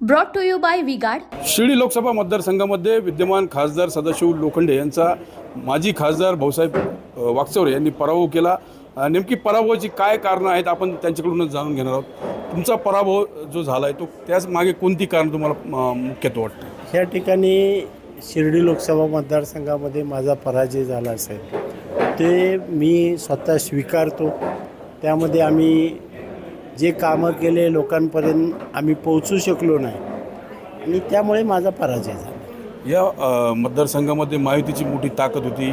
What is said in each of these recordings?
Brought to you by V Guard. Shirdi Lok Sabha मतदारसंघामध्ये विद्यमान खासदार सदाशिव लोखंडे यांचा माजी खासदार भाऊसाहेब वाकचौरे यांनी पराभव केला। नेमकी पराभवाची काय कारणं आहेत आपण त्यांच्याकडूनच जाणून घेणार आहोत। तुमचा पराभव जो झाला आहे तो त्याच मागे कोणती कारण तुम्हाला मुख्यत्व वाटतं? या ठिकाणी शिर्डी लोकसभा मतदारसंघामध्ये माझा पराजय झाला असेल ते मी स्वतः स्वीकारतो। त्यामध्ये आम्ही जे कामं केले लोकांपर्यंत आम्ही पोहोचू शकलो नाही आणि त्यामुळे माझा पराजय झाला। या मतदारसंघामध्ये महायुतीची मोठी ताकद होती।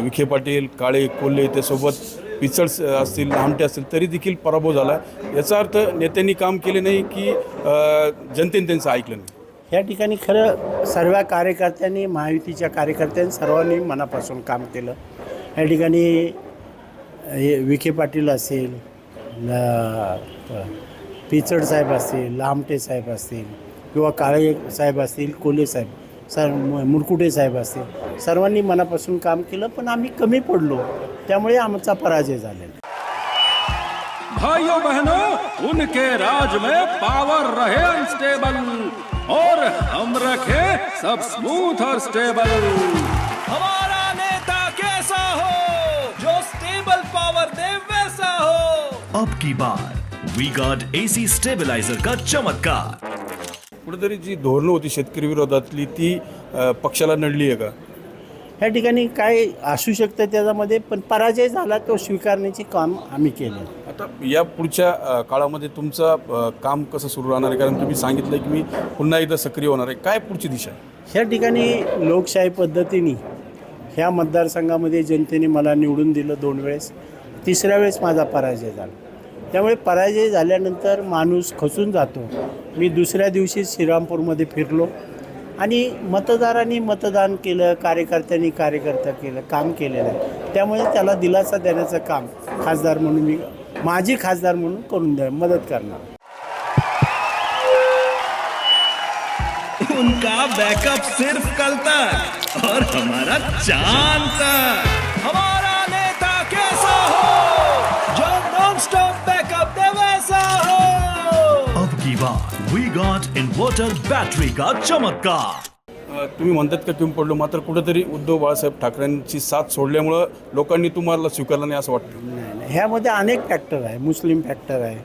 विखे पाटील, काळे, कोल्हे त्यासोबत पिचड असतील, लामटे असतील, तरी देखील पराभव झाला। याचा अर्थ नेत्यांनी काम केले नाही की जनतेने त्यांचं ऐकलं नाही? या ठिकाणी खरं सर्व कार्यकर्त्यांनी, महायुतीच्या कार्यकर्त्यांनी सर्वांनी मनापासून काम केलं। या ठिकाणी विखे पाटील असेल, पिचड साहेब असतील, लामटे साहेब असतील किंवा काळे साहेब असतील, कोल्हे साहेब, मुरकुटे साहेब असतील, सर्वांनी मनापासून काम केलं, पण आम्ही कमी पडलो, त्यामुळे आमचा पराजय झालेला। भाइयों बहनों, उनके राज में पावर रहे अनस्टेबल और हम रखे सब स्मूथ और स्टेबल। हमारा नेता कैसा हो जो स्टेबल पावर दे वैसा हो। अब की बार वी गार्ड एसी स्टेबलाइजर का चमत्कार। कुठेतरी जी धोरणं होती शेतकरी विरोधातली ती पक्षाला नडली आहे का? ह्या ठिकाणी काय असू शकतं त्याच्यामध्ये, पण पराजय झाला तो स्वीकारण्याचे काम आम्ही केलं। आता या पुढच्या काळामध्ये तुमचं काम कसं सुरू राहणार आहे? कारण तुम्ही सांगितलं की मी पुन्हा एकदा सक्रिय होणार आहे, काय पुढची दिशा आहे? ह्या ठिकाणी लोकशाही पद्धतीने ह्या मतदारसंघामध्ये जनतेने मला निवडून दिलं 2 वेळेस, 3ऱ्या वेळेस माझा पराजय झाला। त्यामुळे पराजय झाल्यानंतर माणूस खचून जातो। मी दुसऱ्या दिवशी श्रीरामपूरमध्ये फिरलो आणि मतदारांनी मतदान केलं, कार्यकर्त्यांनी काम केलेलं आहे। त्यामुळे त्याला दिलासा देण्याचं काम खासदार म्हणून मी माजी खासदार म्हणून करून मदत करणार। उनका बैकअप सिर्फ कल तक और हमारा चांद तक। हमारा नेता कैसा हो जो नॉन स्टॉप बैकअप दे वैसा हो। अब की बार वी गार्ड इन्वर्टर बैटरी का चमत्कार। तुम्ही म्हणतात का कमी पडलो, मात्र कुठेतरी उद्धव बाळासाहेब ठाकरेंची साथ सोडल्यामुळं लोकांनी तुम्हाला स्वीकारलं नाही असं वाटतं? नाही, ह्यामध्ये अनेक फॅक्टर आहे, मुस्लिम फॅक्टर आहे,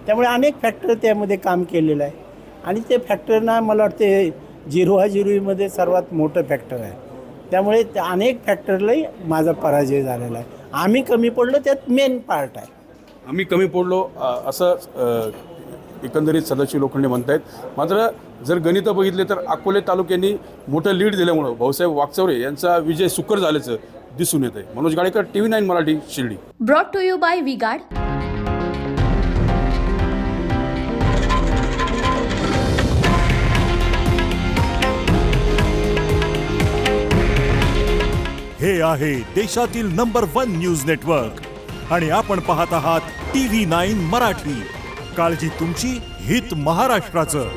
त्यामुळे अनेक फॅक्टर त्यामध्ये काम केलेलं आहे आणि ते फॅक्टरना मला वाटते जिरवाजिरवीमध्ये सर्वात मोठं फॅक्टर आहे। त्यामुळे त्या अनेक फॅक्टरलाही माझा पराजय झालेला आहे। आम्ही कमी पडलो त्यात मेन पार्ट आहे। आम्ही कमी पडलो असं एकंदरीत सदाशिव लोखंडे म्हणतायत। मात्र जर गणितं बघितले तर अकोले तालुक्यांनी मोठं लीड दिल्यामुळं भाऊसाहेब वाकचौरे यांचा विजय सुकर झाल्याचं दिसून येत आहे। Manoj Gadekar, TV9 Marathi, Shirdi. Brought to you by V Guard. हे आहे देशातील नंबर 1 न्यूज नेटवर्क आणि आपण पाहत आहात TV9 मराठी। काळजी तुमची, हित महाराष्ट्राचं।